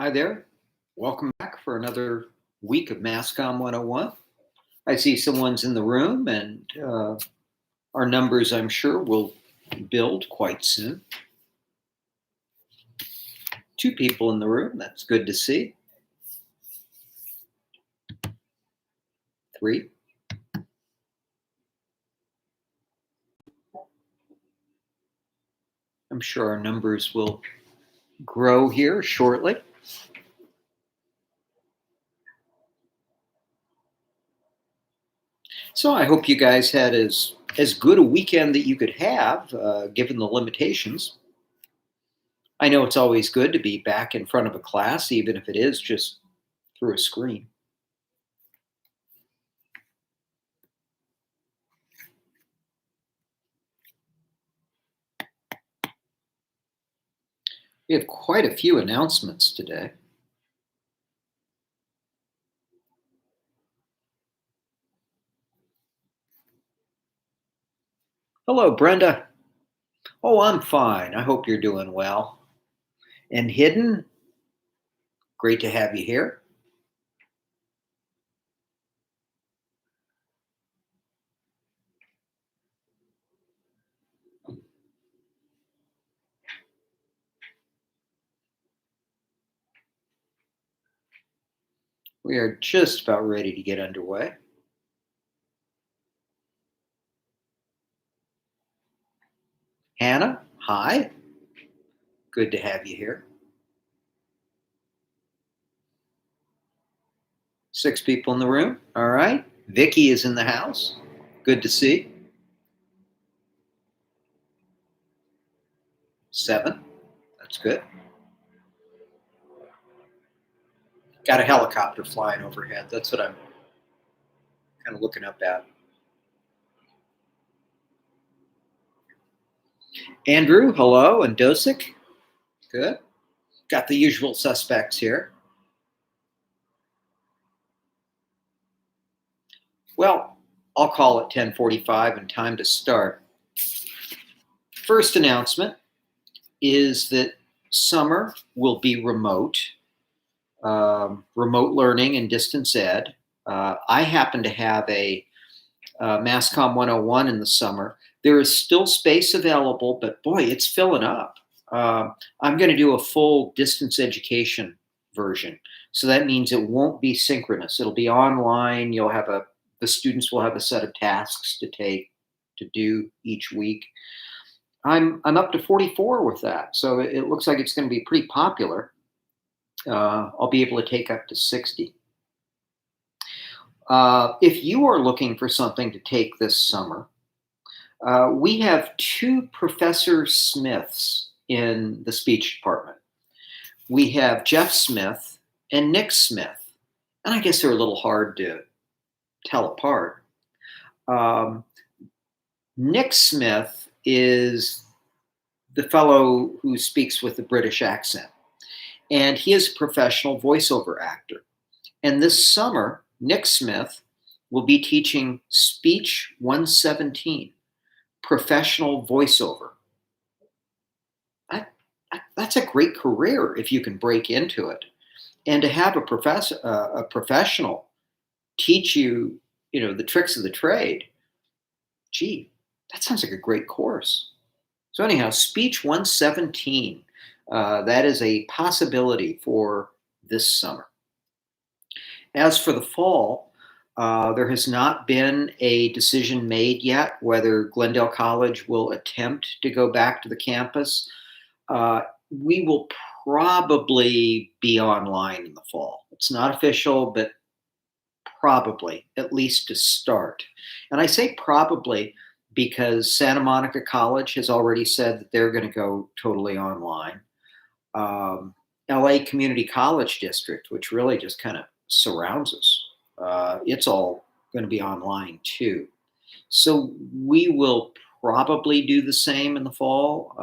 Hi there. Welcome back for another week of MassCom 101. I see someone's in the room, and our numbers, I'm sure, will build quite soon. Two people in the room. That's good to see. Three. I'm sure our numbers will grow here shortly. So I hope you guys had as good a weekend that you could have, given the limitations. I know it's always good to be back in front of a class, even if it is just through a screen. We have quite a few announcements today. Hello, Brenda. Oh, I'm fine. I hope you're doing well. And Hidden, great to have you here. We are just about ready to get underway. Hannah, hi. Good to have you here. 6 people in the room. All right. Vicky is in the house. Good to see. 7. That's good. Got a helicopter flying overhead. That's what I'm kind of looking up at. Andrew, hello. And Dosick. Good. Got the usual suspects here. Well, I'll call it 10:45 and time to start. First announcement is that summer will be remote, remote learning and distance ed. I happen to have a MassCom 101 in the summer. There is still space available, but boy, it's filling up. I'm going to do a full distance education version. So that means it won't be synchronous. It'll be online. The students will have a set of tasks to do each week. I'm up to 44 with that, so it looks like it's going to be pretty popular. I'll be able to take up to 60. If you are looking for something to take this summer, we have 2 Professor Smiths in the speech department. We have Jeff Smith and Nick Smith, and I guess they're a little hard to tell apart. Nick Smith is the fellow who speaks with the British accent, and he is a professional voiceover actor. And this summer, Nick Smith will be teaching Speech 117, professional voiceover. That's a great career if you can break into it. And to have a professional teach you, the tricks of the trade, gee, that sounds like a great course. So anyhow, Speech 117, that is a possibility for this summer. As for the fall, there has not been a decision made yet whether Glendale College will attempt to go back to the campus. We will probably be online in the fall. It's not official, but probably, at least to start. And I say probably because Santa Monica College has already said that they're going to go totally online. LA Community College District, which really just kind of surrounds us, it's all going to be online too. So we will probably do the same in the fall,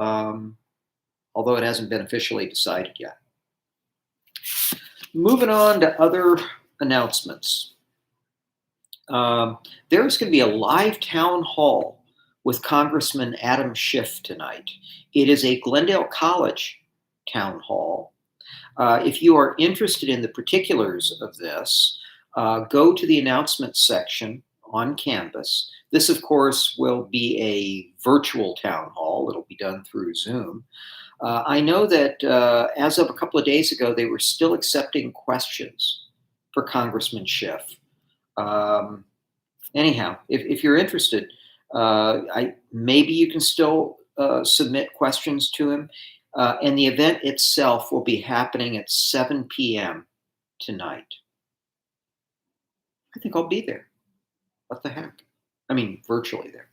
although it hasn't been officially decided yet. Moving on to other announcements. There's going to be a live town hall with Congressman Adam Schiff tonight. It is a Glendale College town hall. If you are interested in the particulars of this, go to the announcements section on Canvas. This, of course, will be a virtual town hall. It'll be done through Zoom. I know that as of a couple of days ago, they were still accepting questions for Congressman Schiff. Um, Anyhow, if you're interested, maybe you can still submit questions to him. And the event itself will be happening at 7 p.m. tonight. I think I'll be there. What the heck? I mean, virtually there.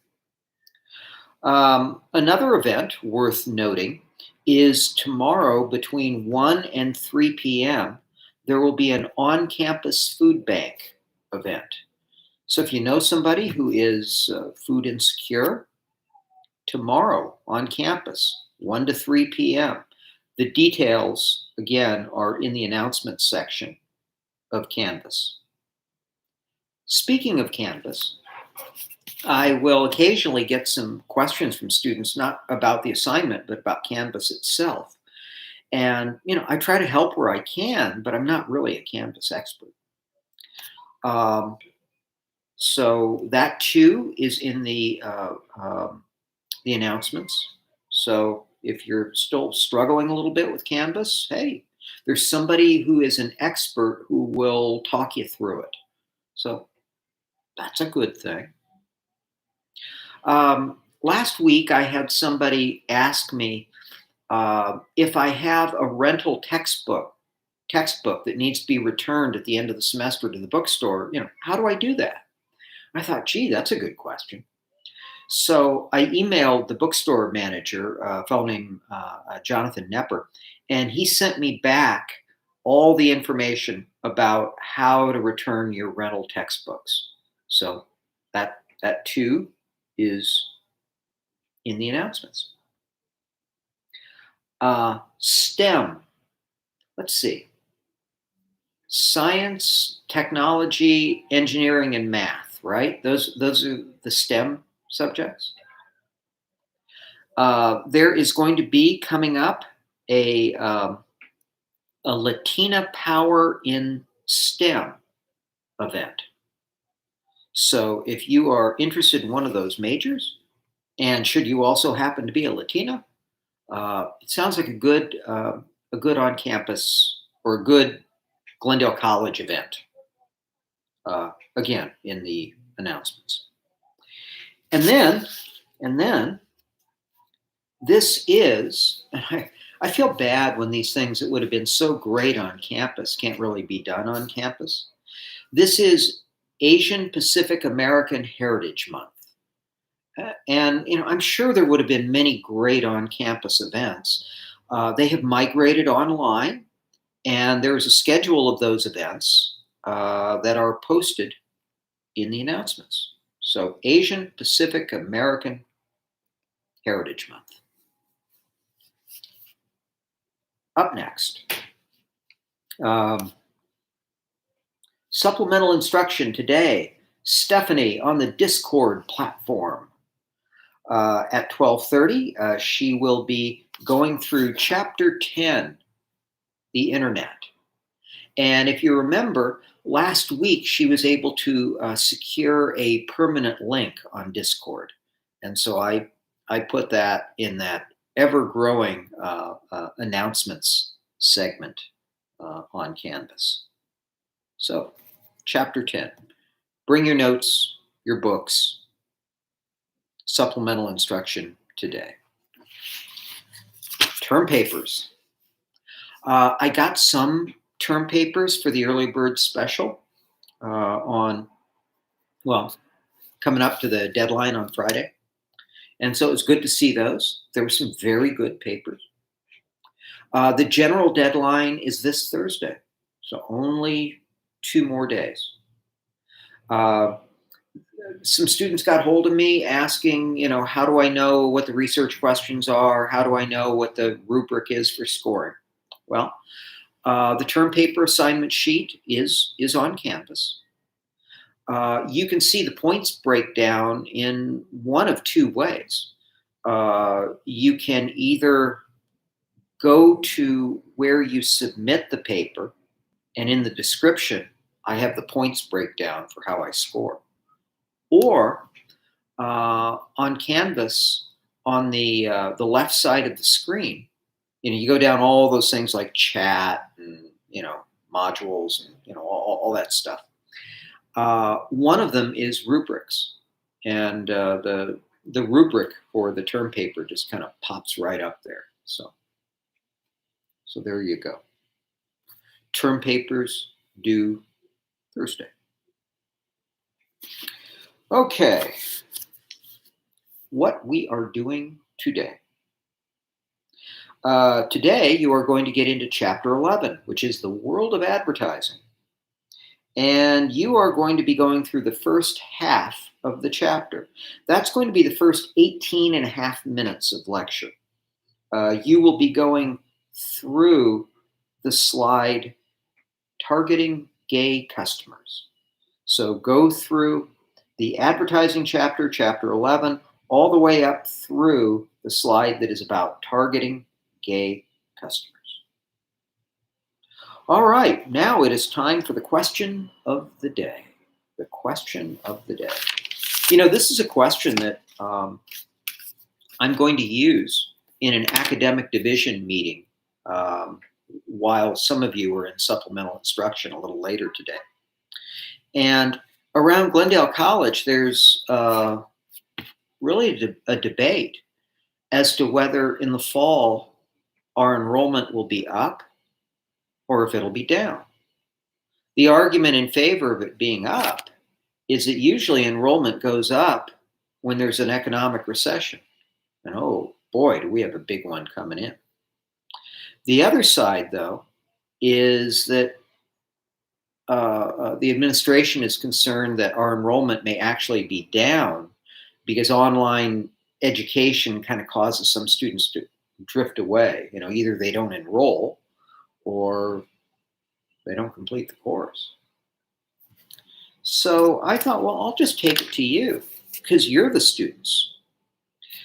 Another event worth noting is tomorrow between 1 and 3 p.m. There will be an on campus food bank event. So if you know somebody who is food insecure, tomorrow on campus, 1 to 3 p.m. The details, again, are in the announcements section of Canvas. Speaking of Canvas, I will occasionally get some questions from students, not about the assignment, but about Canvas itself. And, I try to help where I can, but I'm not really a Canvas expert. So that too is in the announcements. So if you're still struggling a little bit with Canvas, hey, there's somebody who is an expert who will talk you through it. So that's a good thing. Last week, I had somebody ask me if I have a rental textbook that needs to be returned at the end of the semester to the bookstore. How do I do that? I thought, gee, that's a good question. So I emailed the bookstore manager, a fellow named Jonathan Nepper, and he sent me back all the information about how to return your rental textbooks. So that too is in the announcements. STEM. Let's see. Science, technology, engineering, and math, right? Those are the STEM subjects. There is going to be coming up a Latina Power in STEM event. So if you are interested in one of those majors, and should you also happen to be a Latina, it sounds like a good on-campus or a good Glendale College event. Again, in the announcements. And then this is, and I feel bad when these things that would have been so great on campus can't really be done on campus. This is Asian Pacific American Heritage Month. And, I'm sure there would have been many great on-campus events. They have migrated online, and there's a schedule of those events that are posted in the announcements. So Asian Pacific American Heritage Month. Up next, supplemental instruction today, Stephanie on the Discord platform. At 12:30, she will be going through Chapter 10, the Internet. And if you remember, last week she was able to secure a permanent link on Discord. And so I put that in that ever-growing announcements segment on Canvas. So, Chapter 10. Bring your notes, your books, supplemental instruction today. Term papers. I got some term papers for the early bird special coming up to the deadline on Friday. And so it was good to see those. There were some very good papers. The general deadline is this Thursday, so only 2 more days. Some students got hold of me asking, how do I know what the research questions are? How do I know what the rubric is for scoring? Well, the term paper assignment sheet is on Canvas. You can see the points breakdown in one of 2 ways. You can either go to where you submit the paper, and in the description, I have the points breakdown for how I score. Or on Canvas, on the left side of the screen, you go down all those things like chat and modules and all that stuff. One of them is rubrics, and the rubric for the term paper just kind of pops right up there. So there you go. Term papers due Thursday. Okay, what we are doing today. Today, you are going to get into Chapter 11, which is the world of advertising. And you are going to be going through the first half of the chapter. That's going to be the first 18 and a half minutes of lecture. You will be going through the slide Targeting Gay Customers. So go through the advertising chapter, Chapter 11, all the way up through the slide that is about targeting gay customers. All right, now it is time for the question of the day. The question of the day. This is a question that I'm going to use in an academic division meeting while some of you are in supplemental instruction a little later today. And around Glendale College, there's really a debate as to whether in the fall our enrollment will be up or if it'll be down. The argument in favor of it being up is that usually enrollment goes up when there's an economic recession. And oh boy, do we have a big one coming in. The other side, though, is that the administration is concerned that our enrollment may actually be down because online education kind of causes some students to drift away. Either they don't enroll or they don't complete the course. So I thought, well, I'll just take it to you because you're the students.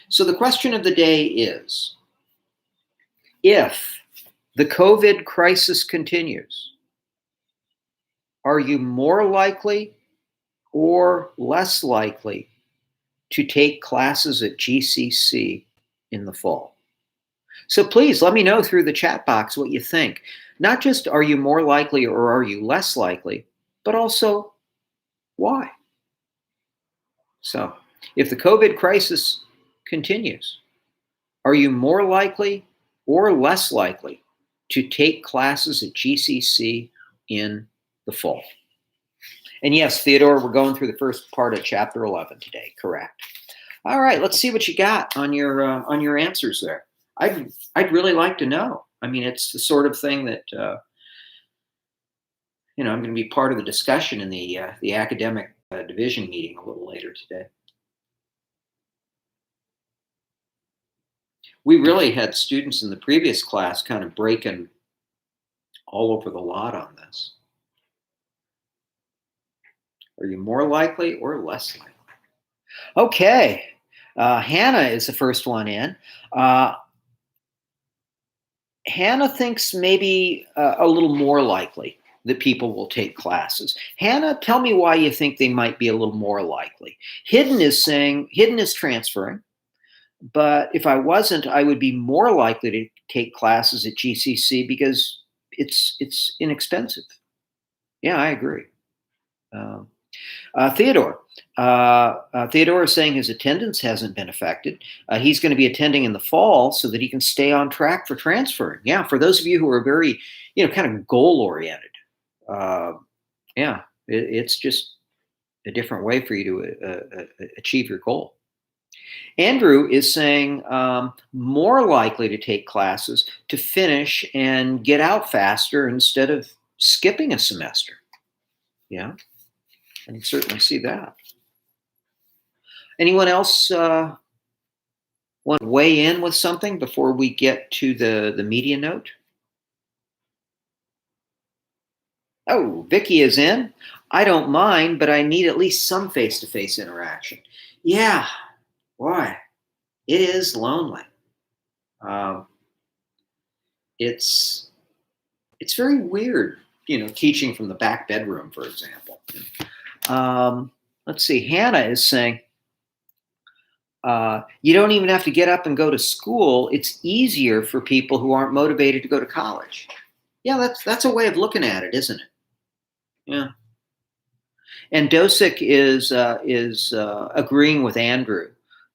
So the question of the day is, if the COVID crisis continues, are you more likely or less likely to take classes at GCC in the fall? So please let me know through the chat box what you think. Not just are you more likely or are you less likely, but also why? So if the COVID crisis continues, are you more likely or less likely to take classes at GCC in the fall? And yes, Theodore, we're going through the first part of Chapter 11 today. Correct. All right, let's see what you got on your answers there. I'd really like to know. I mean, it's the sort of thing that I'm going to be part of the discussion in the academic division meeting a little later today. We really had students in the previous class kind of breaking all over the lot on this. Are you more likely or less likely? Okay, Hannah is the first one in. Hannah thinks maybe a little more likely that people will take classes. Hannah, tell me why you think they might be a little more likely. Hidden is transferring, but if I wasn't, I would be more likely to take classes at GCC because it's inexpensive. Yeah, I agree. Theodore is saying his attendance hasn't been affected. He's going to be attending in the fall so that he can stay on track for transferring. Yeah, for those of you who are very, kind of goal oriented. It's just a different way for you to achieve your goal. Andrew is saying more likely to take classes to finish and get out faster instead of skipping a semester. Yeah. I can certainly see that. Anyone else want to weigh in with something before we get to the media note? Oh, Vicky is in. I don't mind, but I need at least some face-to-face interaction. Yeah, boy, it is lonely. it's it's very weird, teaching from the back bedroom, for example. Let's see. Hannah is saying, you don't even have to get up and go to school. It's easier for people who aren't motivated to go to college. Yeah, that's a way of looking at it, isn't it? Yeah. And Dosick is agreeing with Andrew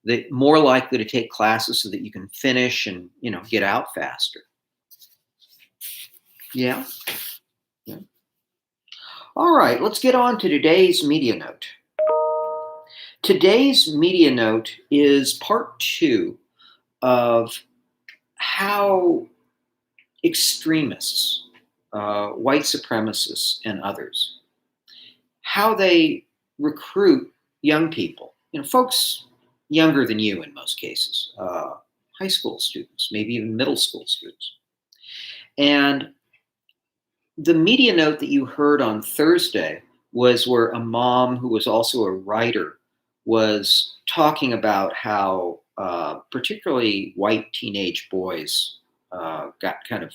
that more likely to take classes so that you can finish and get out faster. Yeah. Yeah. All right, let's get on to today's media note. Today's media note is part 2 of how extremists, white supremacists, and others, how they recruit young people, folks younger than you in most cases, high school students, maybe even middle school students. And the media note that you heard on Thursday was where a mom who was also a writer was talking about how particularly white teenage boys got kind of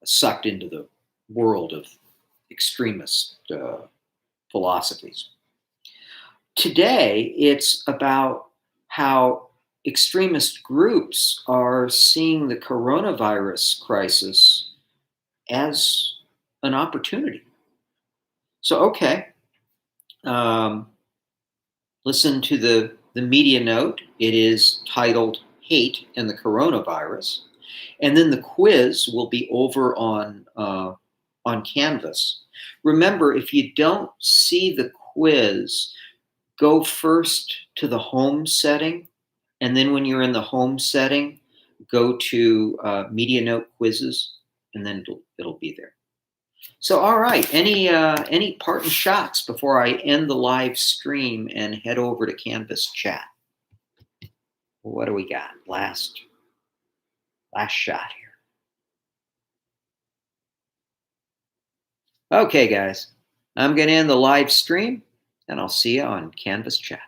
sucked into the world of extremist philosophies. Today, it's about how extremist groups are seeing the coronavirus crisis as an opportunity. So, okay, listen to the media note. It is titled Hate and the Coronavirus. And then the quiz will be over on Canvas. Remember, if you don't see the quiz, go first to the home setting. And then when you're in the home setting, go to media note quizzes, and then it'll be there. So, all right, any parting shots before I end the live stream and head over to Canvas chat? What do we got? Last shot here. Okay, guys, I'm going to end the live stream, and I'll see you on Canvas chat.